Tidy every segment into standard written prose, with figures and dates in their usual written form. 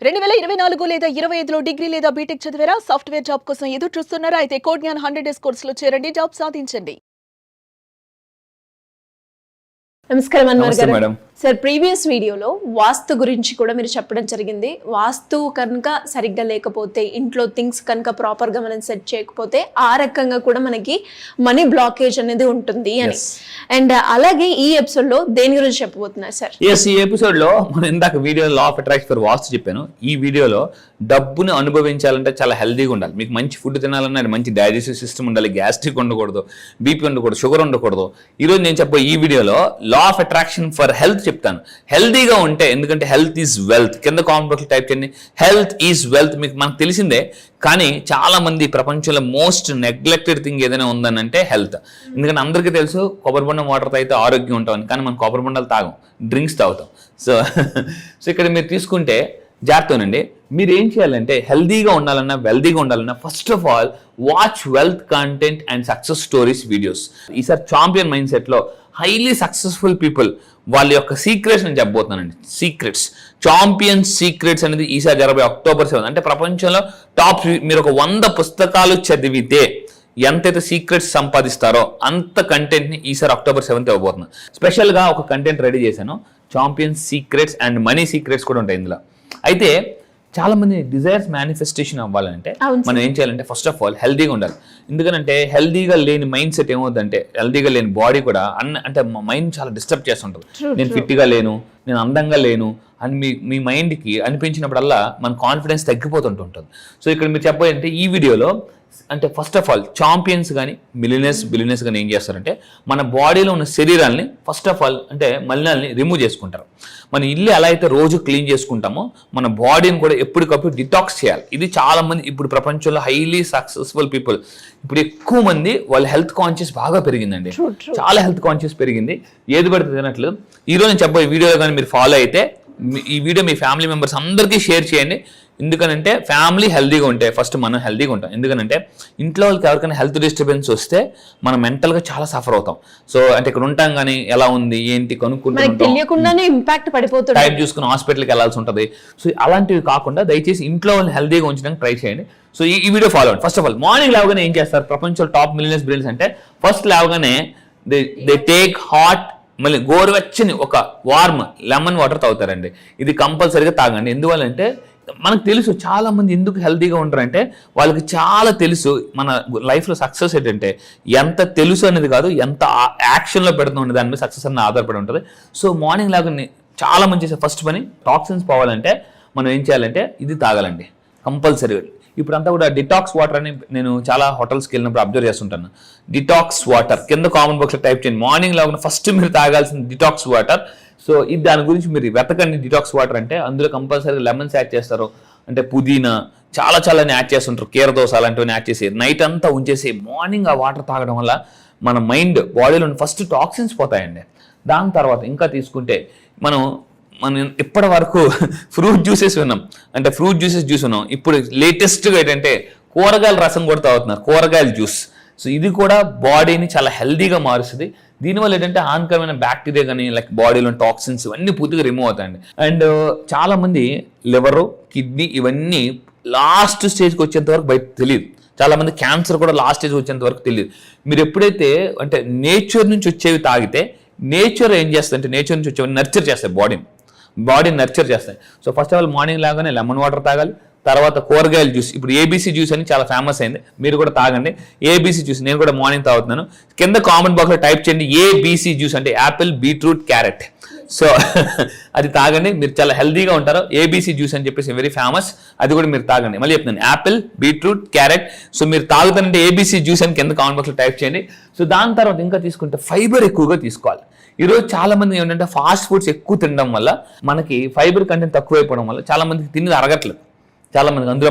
2024 లేదా 25లో డిగ్రీ లేదా బీటెక్ చదివారా? సాఫ్ట్వేర్ జాబ్ కోసం ఎదురు చూస్తున్నారా? అయితే కోడ్ జ్ఞాన్ 100 డేస్ కోర్సులో చేరండి, జాబ్ సాధించండి. నమస్కారం అన్వర్ గారు. మేడం సార్, ప్రీవియస్ వీడియోలో వాస్తు గురించి కూడా మీరు చెప్పడం జరిగింది. వాస్తు కనుక సరిగ్గా లేకపోతే, ఇంట్లో థింగ్స్ కనుక ప్రాపర్గా మనం సెట్ చేయకపోతే ఆ రకంగా కూడా మనకి మనీ బ్లాకేజ్ అనేది ఉంటుంది అని. అండ్ అలాగే ఈ ఎపిసోడ్లో దేని గురించి చెప్పబోతున్నారు సార్? ఈ ఎపిసోడ్లో మనం ఇందాక video law of attraction for vastu చెప్పాను. ఈ వీడియోలో డబ్బుని అనుభవించాలంటే చాలా హెల్దీగా ఉండాలి. మీకు మంచి ఫుడ్ తినాలన్నా మంచి డైజెస్టివ్ సిస్టమ్ ఉండాలి, గ్యాస్ట్రిక్ ఉండకూడదు, బీపీ ఉండకూడదు, షుగర్ ఉండకూడదు. ఈరోజు నేను చెప్పే ఈ వీడియోలో లా ఆఫ్ అట్రాక్షన్ ఫర్ హెల్త్ చెప్తాను. హెల్దీగా ఉంటే, ఎందుకంటే హెల్త్ ఈజ్ వెల్త్. కింద కామెంట్ బాక్స్లో టైప్ చేయండి, హెల్త్ ఈజ్ వెల్త్. మీకు మనకు తెలిసిందే, కానీ చాలా మంది ప్రపంచంలో మోస్ట్ నెగ్లెక్టెడ్ థింగ్ ఏదైనా ఉందని అంటే హెల్త్. ఎందుకంటే అందరికీ తెలుసు కొబ్బరి బొండం వాటర్తో అయితే ఆరోగ్యం ఉంటామని, కానీ మనం కొబ్బరి బొండాలు తాగం, డ్రింక్స్ తాగుతాం. సో ఇక్కడ మీరు తీసుకుంటే జాగ్రత్తనండి. మీరు ఏం చేయాలంటే హెల్దీగా ఉండాలన్నా, వెల్దీగా ఉండాలన్నా, first of all watch wealth content and success stories videos. ఈసారి ఛాంపియన్ మైండ్ సెట్లో హైలీ సక్సెస్ఫుల్ పీపుల్ వాళ్ళ యొక్క సీక్రెట్స్ నేను చెప్పబోతున్నానండి. సీక్రెట్స్, ఛాంపియన్ సీక్రెట్స్ అనేది ఈసారి జరగబోయే October 7. అంటే ప్రపంచంలో టాప్, మీరు ఒక 100 పుస్తకాలు చదివితే ఎంతైతే సీక్రెట్స్ సంపాదిస్తారో అంత కంటెంట్ని ఈసారి October 7 ఇవ్వబోతున్నాను. స్పెషల్గా ఒక కంటెంట్ రెడీ చేశాను, champion secrets and money secrets కూడా ఉంటాయి ఇందులో. అయితే చాలా మంది డిజైర్స్ మేనిఫెస్టేషన్ అవ్వాలంటే మనం ఏం చేయాలంటే ఫస్ట్ ఆఫ్ ఆల్ హెల్దీగా ఉండాలి. ఎందుకంటే హెల్దీగా లేని మైండ్ సెట్ ఏమవుతుందంటే, హెల్దీగా లేని బాడీ కూడా అంటే మైండ్ చాలా డిస్టర్బ్ చేస్తుంటుంది. నేను ఫిట్గా లేను, నేను అందంగా లేను అని మీ మైండ్కి అనిపించినప్పుడల్లా మన కాన్ఫిడెన్స్ తగ్గిపోతుంటుంది. సో ఇక్కడ మీరు చెప్పాలంటే ఈ వీడియోలో అంటే ఫస్ట్ ఆఫ్ ఆల్ ఛాంపియన్స్ కానీ బిలియనర్స్ కానీ ఏం చేస్తారంటే మన బాడీలో ఉన్న శరీరాన్ని ఫస్ట్ ఆఫ్ ఆల్ అంటే మలినాల్ని రిమూవ్ చేసుకుంటారు. మన ఇల్లు ఎలా అయితే రోజు క్లీన్ చేసుకుంటామో మన బాడీని కూడా ఎప్పటికప్పుడు డిటాక్స్ చేయాలి. ఇది చాలా మంది ఇప్పుడు ప్రపంచంలో హైలీ సక్సెస్ఫుల్ పీపుల్, ఇప్పుడు ఎక్కువ మంది వాళ్ళ హెల్త్ కాన్షియస్ బాగా పెరిగిందండి. చాలా హెల్త్ కాన్షియస్ పెరిగింది, ఏది పడితే తినట్లేదు. ఈరోజు నేను చెప్పే వీడియోలో కానీ మీరు ఫాలో అయితే ఈ వీడియో మీ ఫ్యామిలీ మెంబర్స్ అందరికీ షేర్ చేయండి. ఎందుకనంటే ఫ్యామిలీ హెల్దీగా ఉంటే ఫస్ట్ మనం హెల్దీగా ఉంటాం. ఎందుకనంటే ఇంట్లో వాళ్ళకి ఎవరికైనా హెల్త్ డిస్టర్బెన్స్ వస్తే మనం మెంటల్గా చాలా సఫర్ అవుతాం. సో అంటే ఇక్కడ ఉంటాం కానీ ఎలా ఉంది ఏంటి కనుక్కుంటాం, టైం చూసుకుని హాస్పిటల్కి వెళ్ళాల్సి ఉంటుంది. సో అలాంటివి కాకుండా దయచేసి ఇంట్లో వాళ్ళని హెల్దీగా ఉంచడానికి ట్రై చేయండి. సో ఈ వీడియో ఫాలో అవ్వండి. ఫస్ట్ ఆఫ్ ఆల్ మార్నింగ్ లేవగానే ఏం చేస్తారు ప్రపంచంలో టాప్ మిలియనర్స్ బ్రిలియన్స్ అంటే, ఫస్ట్ లేవగానే దే టేక్ హాట్ మళ్ళీ గోరువెచ్చని ఒక వార్మ్ లెమన్ వాటర్ తాగుతారండి. ఇది కంపల్సరీగా తాగండి. ఎందువల్లంటే మనకు తెలుసు చాలా మంది ఎందుకు హెల్తీగా ఉంటారంటే వాళ్ళకి చాలా తెలుసు మన లైఫ్లో సక్సెస్ ఏంటంటే ఎంత తెలుసు అనేది కాదు, ఎంత యాక్షన్లో పెడుతుంది దాని మీద సక్సెస్ అనేది ఆధారపడి ఉంటుంది. సో మార్నింగ్ లాగా చాలా మంది చేసే ఫస్ట్ పని టాక్సిన్స్ పోవాలంటే మనం ఏం చేయాలంటే ఇది తాగాలండి కంపల్సరీగా. ఇప్పుడంతా కూడా డిటాక్స్ వాటర్ అని నేను చాలా హోటల్స్కి వెళ్ళినప్పుడు అబ్జర్వ్ చేస్తుంటాను. డిటాక్స్ వాటర్ కింద కామెంట్ బాక్స్లో టైప్ చేయండి. మార్నింగ్ లాగా ఫస్ట్ మీరు తాగాల్సిన డిటాక్స్ వాటర్. సో ఇది దాని గురించి మీరు వెతకండి. డిటాక్స్ వాటర్ అంటే అందులో కంపల్సరీగా లెమన్స్ యాడ్ చేస్తారు, అంటే పుదీనా చాలా యాడ్ చేస్తుంటారు, కీరదోస అలాంటివన్నీ యాడ్ చేసి నైట్ అంతా ఉంచేసి మార్నింగ్ ఆ వాటర్ తాగడం వల్ల మన మైండ్ బాడీలో ఫస్ట్ టాక్సిన్స్ పోతాయండి. దాని తర్వాత ఇంకా తీసుకుంటే మనం ఇప్పటి వరకు ఫ్రూట్ జ్యూసెస్ విన్నాం, అంటే ఫ్రూట్ జ్యూసెస్ ఉన్నాం. ఇప్పుడు లేటెస్ట్గా ఏంటంటే కూరగాయల రసం కూడా తాగుతున్నారు, కూరగాయల జ్యూస్. సో ఇది కూడా బాడీని చాలా హెల్దీగా మారుస్తుంది. దీనివల్ల ఏంటంటే హానికరమైన బ్యాక్టీరియా కానీ లైక్ బాడీలో టాక్సిన్స్ ఇవన్నీ పూర్తిగా రిమూవ్ అవుతాయండి. అండ్ చాలా మంది లివరు, కిడ్నీ ఇవన్నీ లాస్ట్ స్టేజ్కి వచ్చేంత వరకు బయట తెలియదు. చాలా మంది క్యాన్సర్ కూడా లాస్ట్ స్టేజ్ వచ్చేంత వరకు తెలియదు. మీరు ఎప్పుడైతే అంటే నేచర్ నుంచి వచ్చేవి తాగితే, నేచర్ ఏం చేస్తుందంటే నేచర్ నుంచి వచ్చేవి నర్చర్ చేస్తాయి, బాడీని నర్చర్ చేస్తాయి. So first of all morning లాగానే లెమన్ వాటర్ తాగాలి. తర్వాత కూరగాయల జ్యూస్, ఇప్పుడు ABC జ్యూస్ అని చాలా ఫేమస్ అయింది, మీరు కూడా తాగండి. ABC జ్యూస్ నేను కూడా మార్నింగ్ తాగుతున్నాను. కింద కామెంట్ బాక్స్లో టైప్ చేయండి ABC జ్యూస్ అంటే యాపిల్, బీట్రూట్, క్యారెట్. సో అది తాగండి, మీరు చాలా హెల్దీగా ఉంటారు. ABC జ్యూస్ అని చెప్పేసి వెరీ ఫేమస్, అది కూడా మీరు తాగండి. మళ్ళీ చెప్తున్నాను యాపిల్, బీట్రూట్, క్యారెట్. సో మీరు తాగుతానంటే ABC జ్యూస్ అని కింద కామెంట్ బాక్స్లో టైప్ చేయండి. సో దాని తర్వాత ఇంకా తీసుకుంటే ఫైబర్ ఎక్కువగా తీసుకోవాలి. ఈరోజు చాలా మంది ఏంటంటే ఫాస్ట్ ఫుడ్స్ ఎక్కువ తినడం వల్ల మనకి ఫైబర్ కంటెంట్ తక్కువైపోవడం వల్ల చాలా మందికి తిన్నది అరగట్లేదు. చాలా మంది అందులో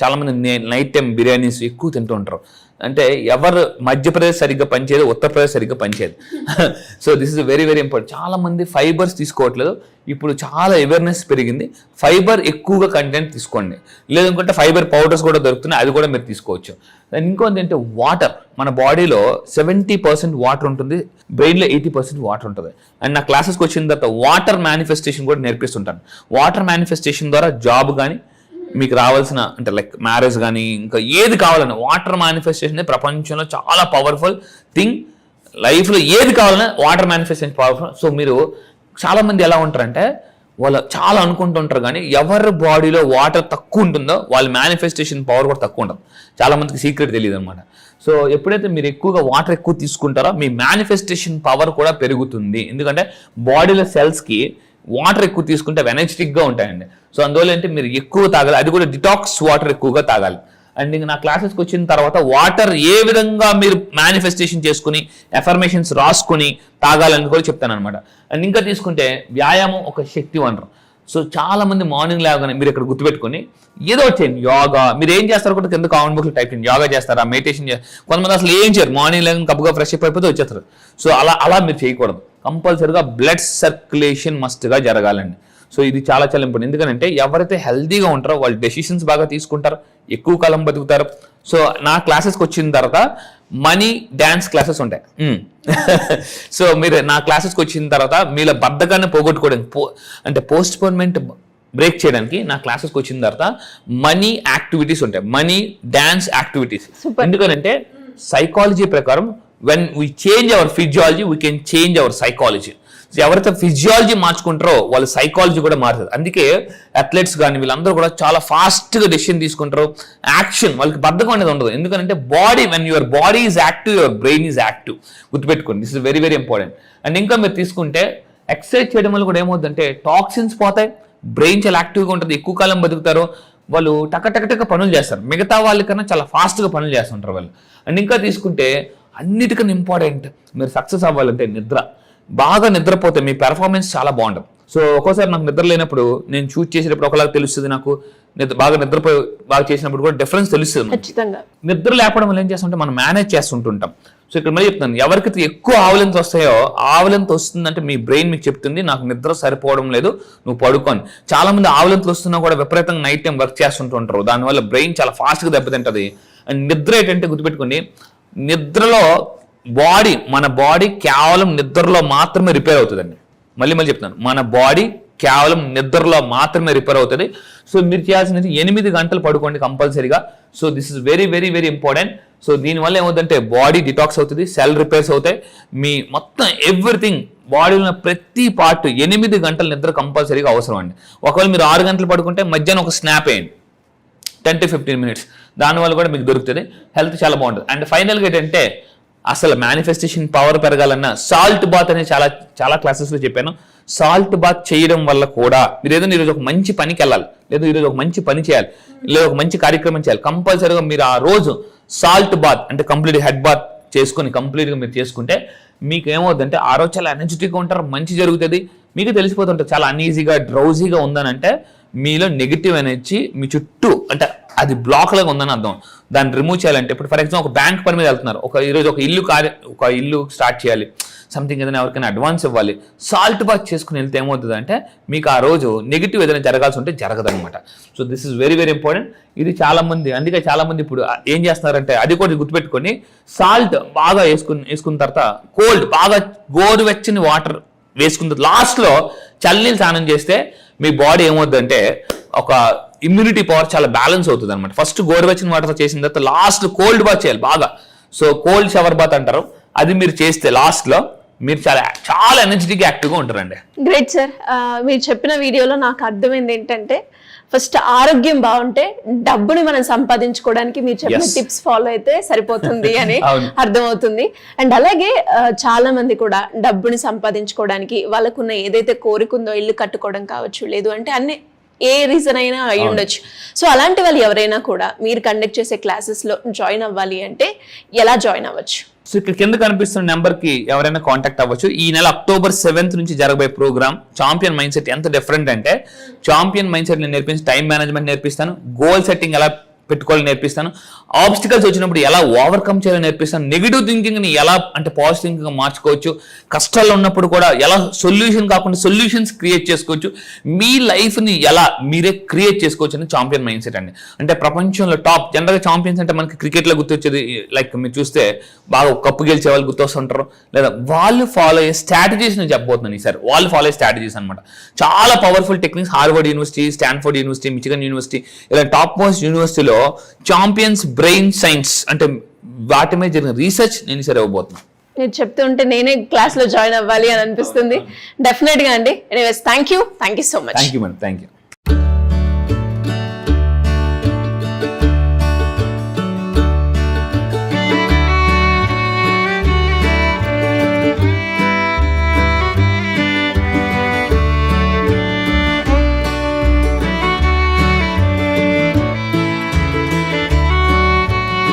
చాలా మంది నైట్ టైం బిర్యానీస్ ఎక్కువ తింటూ ఉంటారు. అంటే ఎవరు మధ్యప్రదేశ్ సరిగ్గా పనిచేయదు, ఉత్తరప్రదేశ్ సరిగ్గా పనిచేయదు. So this is very very important. చాలా మంది ఫైబర్స్ తీసుకోవట్లేదు. ఇప్పుడు చాలా అవేర్నెస్ పెరిగింది. ఫైబర్ ఎక్కువగా కంటెంట్ తీసుకోండి. లేదనుకుంటే ఫైబర్ పౌడర్స్ కూడా దొరుకుతున్నాయి, అది కూడా మీరు తీసుకోవచ్చు. ఇంకోటి ఏంటంటే వాటర్. మన బాడీలో 70% వాటర్ ఉంటుంది, బ్రెయిన్లో 80% వాటర్ ఉంటుంది. అండ్ నా క్లాసెస్కి వచ్చిన తర్వాత వాటర్ మేనిఫెస్టేషన్ కూడా నేర్పిస్తుంటాను. వాటర్ మేనిఫెస్టేషన్ ద్వారా జాబ్ కానీ మీకు రావాల్సిన అంటే లైక్ మ్యారేజ్ కానీ ఇంకా ఏది కావాలన్నా వాటర్ మేనిఫెస్టేషన్ ప్రపంచంలో చాలా పవర్ఫుల్ థింగ్. లైఫ్లో ఏది కావాలన్నా వాటర్ మేనిఫెస్టేషన్ పవర్ఫుల్. సో మీరు చాలామంది ఎలా ఉంటారంటే వాళ్ళు చాలా అనుకుంటుంటారు, కానీ ఎవరి బాడీలో వాటర్ తక్కువ ఉంటుందో వాళ్ళ మేనిఫెస్టేషన్ పవర్ కూడా తక్కువ ఉంటుంది. చాలామందికి సీక్రెట్ తెలియదు అనమాట. సో ఎప్పుడైతే మీరు ఎక్కువగా వాటర్ ఎక్కువ తీసుకుంటారో మీ మేనిఫెస్టేషన్ పవర్ కూడా పెరుగుతుంది. ఎందుకంటే బాడీలో సెల్స్కి వాటర్ ఎక్కువ తీసుకుంటే ఎనర్జెటిక్గా ఉంటాయండి. సో అందువల్ల అంటే మీరు ఎక్కువ తాగాలి, అది కూడా డిటాక్స్ వాటర్ ఎక్కువగా తాగాలి. అండ్ ఇంకా నా క్లాసెస్కి వచ్చిన తర్వాత వాటర్ ఏ విధంగా మీరు మేనిఫెస్టేషన్ చేసుకుని ఎఫర్మేషన్స్ రాసుకుని తాగాలని కూడా చెప్తాను అనమాట. అండ్ ఇంకా తీసుకుంటే వ్యాయామం ఒక శక్తి వనరు. సో చాలా మంది మార్నింగ్ లేవగానే మీరు ఇక్కడ గుర్తుపెట్టుకుని ఏదో చేయండి. యోగా మీరు ఏం చేస్తారో కూడా కింద కామెంట్ బాక్స్లో టైప్ చేయండి. యోగా చేస్తారా, మెడిటేషన్ చేస్తారు. కొంతమంది అసలు ఏం చేయరు, మార్నింగ్ లేకుండా కప్పుగా ఫ్రెష్ అప్ అయిపోతే వచ్చేస్తారు. సో అలా మీరు చేయకూడదు. కంపల్సరీగా బ్లడ్ సర్క్యులేషన్ మస్ట్గా జరగాలండి. సో ఇది చాలా చాలా ఇంపార్టెంట్. ఎందుకంటే ఎవరైతే హెల్తీగా ఉంటారో వాళ్ళు డెసిషన్స్ బాగా తీసుకుంటారు, ఎక్కువ కాలం బతుకుతారు. సో నా క్లాసెస్కి వచ్చిన తర్వాత మనీ డ్యాన్స్ క్లాసెస్ ఉంటాయి. సో మీరు నా క్లాసెస్కి వచ్చిన తర్వాత మీలో బద్ధకాన్ని పోగొట్టుకోవడానికి అంటే పోస్ట్పోన్మెంట్ బ్రేక్ చేయడానికి నా క్లాసెస్కి వచ్చిన తర్వాత మనీ యాక్టివిటీస్ ఉంటాయి, మనీ డ్యాన్స్ యాక్టివిటీస్. ఎందుకంటే సైకాలజీ ప్రకారం when we change our physiology we can change our psychology. ఎవరైతే ఫిజియాలజీ మార్చుకుంటారో వాళ్ళ సైకాలజీ కూడా మారుతుంది. అందుకే అథ్లెట్స్ కానీ వీళ్ళందరూ కూడా చాలా ఫాస్ట్గా డెసిషన్ తీసుకుంటారు. యాక్షన్ వాళ్ళకి బద్ధకం అనేది ఉండదు. ఎందుకంటే body when your body is active your brain is active. గుర్తుపెట్టుకోండి, this is very very important. And ఇంకా మీరు తీసుకుంటే ఎక్సర్సైజ్ చేయడం వల్ల కూడా ఏమవుతుందంటే టాక్సిన్స్ పోతాయి, బ్రెయిన్ చాలా యాక్టివ్గా ఉంటుంది, ఎక్కువ కాలం బతుకుతారు. వాళ్ళు టక పనులు చేస్తారు, మిగతా వాళ్ళకన్నా చాలా ఫాస్ట్గా పనులు చేస్తుంటారు వాళ్ళు. అండ్ ఇంకా తీసుకుంటే అన్నిటికన్నా ఇంపార్టెంట్ మీరు సక్సెస్ అవ్వాలంటే నిద్ర. బాగా నిద్రపోతే మీ పెర్ఫార్మెన్స్ చాలా బాగుంటుంది. సో ఒక్కోసారి నాకు నిద్ర లేనప్పుడు నేను షూట్ చేసేటప్పుడు ఒకలాగా తెలుస్తుంది, నాకు బాగా చేసినప్పుడు కూడా డిఫరెన్స్ తెలుస్తుంది. ఖచ్చితంగా నిద్ర లేపడం వల్ల ఏం చేస్తుంటే మనం మేనేజ్ చేస్తుంటుంటాం. సో ఇక్కడ మళ్ళీ చెప్తాను, ఎవరికైతే ఎక్కువ ఆవులెంత్ వస్తాయో ఆవులెంత్ వస్తుందంటే మీ బ్రెయిన్ మీకు చెప్తుంది నాకు నిద్ర సరిపోవడం లేదు, నువ్వు పడుకోని. చాలా మంది ఆవులెంత్ వస్తున్నా కూడా విపరీతంగా నైట్ టైం వర్క్ చేస్తుంటుంటారు, దానివల్ల బ్రెయిన్ చాలా ఫాస్ట్గా దెబ్బతింటది. అండ్ నిద్ర ఏంటంటే గుర్తుపెట్టుకోండి, నిద్రలో మన బాడీ కేవలం నిద్రలో మాత్రమే రిపేర్ అవుతుందండి. మళ్ళీ చెప్తాను, మన బాడీ కేవలం నిద్రలో మాత్రమే రిపేర్ అవుతుంది. సో మీరు చేయాల్సింది 8 గంటలు పడుకోండి కంపల్సరీగా. So this is very very very important. So దీనివల్ల ఏమవుతుందంటే బాడీ డిటాక్స్ అవుతుంది, సెల్ రిపేర్స్ అవుతాయి, మీ మొత్తం ఎవ్రీథింగ్ బాడీలో ఉన్న ప్రతి పార్ట్ 8 గంటల నిద్ర కంపల్సరీగా అవసరం అండి. ఒకవేళ మీరు 6 గంటలు పడుకుంటే మధ్యాహ్నం ఒక స్నాప్ వేయండి 10 to 15 minutes, దానివల్ల కూడా మీకు దొరుకుతుంది. హెల్త్ చాలా బాగుంటుంది. అండ్ ఫైనల్గా ఏంటంటే అసలు మేనిఫెస్టేషన్ పవర్ పెరగాలన్నా సాల్ట్ బాత్ అనేది చాలా క్లాసెస్లో చెప్పాను. సాల్ట్ బాత్ చేయడం వల్ల కూడా మీరు ఏదైనా ఈరోజు ఒక మంచి పనికి వెళ్ళాలి, లేదా ఈరోజు ఒక మంచి పని చేయాలి, లేదా ఒక మంచి కార్యక్రమం చేయాలి, కంపల్సరీగా మీరు ఆ రోజు సాల్ట్ బాత్ అంటే కంప్లీట్ హెడ్ బాత్ చేసుకొని కంప్లీట్గా మీరు చేసుకుంటే మీకు ఏమవుతుందంటే ఆ రోజు చాలా ఎనర్జెటిక్గా ఉంటారు, మంచి జరుగుతుంది. మీకు తెలిసిపోతుంటారు చాలా అన్ఈజీగా డ్రౌజీగా ఉందని అంటే మీలో నెగిటివ్ ఎనర్జీ మీ చుట్టూ అంటే అది బ్లాక్ లాగా ఉందని అర్థం. దాన్ని రిమూవ్ చేయాలంటే ఇప్పుడు ఫర్ ఎగ్జాంపుల్ ఒక బ్యాంక్ పని మీద వెళ్తున్నారు, ఈరోజు ఒక ఇల్లు స్టార్ట్ చేయాలి, సంథింగ్ ఏదైనా ఎవరికైనా అడ్వాన్స్ ఇవ్వాలి, సాల్ట్ బాత్ చేసుకుని వెళ్తే ఏమవుతుంది అంటే మీకు ఆ రోజు నెగిటివ్ ఏదైనా జరగాల్సి ఉంటే జరగదనమాట. So this is very very important. ఇది అందుకే చాలా మంది ఇప్పుడు ఏం చేస్తున్నారంటే అది కూడా గుర్తుపెట్టుకొని సాల్ట్ బాగా వేసుకున్న తర్వాత కోల్డ్ బాగా గోరువెచ్చని వాటర్ వేసుకున్న లాస్ట్లో చల్లనీళ్ళు స్నానం చేస్తే మీ బాడీ ఏమవుతుందంటే ఒక ఇమ్యూనిటీ పవర్ చాలా బ్యాలెన్స్ అవుతుంది అనమాట. ఫస్ట్ గోరువెచ్చని వాటర్తో చేసిన తర్వాత లాస్ట్ కోల్డ్ బాత్ చేయాలి బాగా. సో కోల్డ్ షవర్ బాత్ అంటారు, అది మీరు చేస్తే లాస్ట్లో మీరు చాలా ఎనర్జెటిక్ యాక్టివ్గా ఉంటారండి. Great sir. మీరు చెప్పిన వీడియోలో నాకు అర్థమైంది ఏంటంటే ఫస్ట్ ఆరోగ్యం బాగుంటే డబ్బుని మనం సంపాదించుకోవడానికి మీరు చెప్పిన టిప్స్ ఫాలో అయితే సరిపోతుంది అని అర్థమవుతుంది. అండ్ అలాగే చాలా మంది కూడా డబ్బుని సంపాదించుకోవడానికి వాళ్ళకున్న ఏదైతే కోరికుందో ఇల్లు కట్టుకోవడం కావచ్చు, లేదు అంటే అన్ని ఏ రీజన్ అయినా అయి ఉండొచ్చు. సో అలాంటి వాళ్ళు ఎవరైనా కూడా మీరు కండక్ట్ చేసే క్లాసెస్లో జాయిన్ అవ్వాలి అంటే ఎలా జాయిన్ అవ్వచ్చు? సో ఇక్కడ కింద కనిపిస్తున్న నెంబర్కి ఎవరైనా కాంటాక్ట్ అవ్వచ్చు. ఈ నెల October 7th నుంచి జరగబోయే ప్రోగ్రామ్ ఛాంపియన్ మైండ్ సెట్ ఎంత డిఫరెంట్ అంటే ఛాంపియన్ మైండ్ సెట్ నేను నేర్పించి టైం మేనేజ్మెంట్ నేర్పిస్తాను, గోల్ సెట్టింగ్ ఎలా పెట్టుకోవాలని నేర్పిస్తాను. ఆబ్స్టికల్స్ వచ్చినప్పుడు ఎలా ఓవర్కమ్ చేయాలని నేర్పిస్తాను. నెగిటివ్ థింకింగ్ని ఎలా అంటే పాజిటివ్ థింకింగ్గా మార్చుకోవచ్చు. కష్టాల్లో ఉన్నప్పుడు కూడా ఎలా సొల్యూషన్ కాకుండా సొల్యూషన్స్ క్రియేట్ చేసుకోవచ్చు. మీ లైఫ్ని ఎలా మీరే క్రియేట్ చేసుకోవచ్చు అని ఛాంపియన్ మైండ్ సెట్ అండి. అంటే ప్రపంచంలో టాప్ జనరల్గా ఛాంపియన్స్ అంటే మనకి క్రికెట్లో గుర్తొచ్చేది లైక్ మీరు చూస్తే బాగా కప్పు గెలిచే వాళ్ళు గుర్తొస్తుంటారు, లేదా వాళ్ళు ఫాలో అయ్యే స్ట్రాటజీస్ నేను చెప్పబోతున్నాను ఈసారి. వాళ్ళు ఫాలో అయ్యే స్ట్రాటజీస్ అనమాట. చాలా powerful techniques. Harvard university, Stanford university, Michigan university ఇలా టాప్ మోస్ట్ యూనివర్సిటీలో ఛాంపియన్స్ బ్రెయిన్ సైన్స్ అంటే వాటి మీద జరిగిన రీసెర్చ్ నేను ఈసారి ఇవ్వబోతున్నాను. మీరు చెప్తుంటే నేనే క్లాస్ లో జాయిన్ అవ్వాలి అని అనిపిస్తుంది. డెఫినెట్ గా అండి. Anyways thank you so much. Thank you madam. Thank you.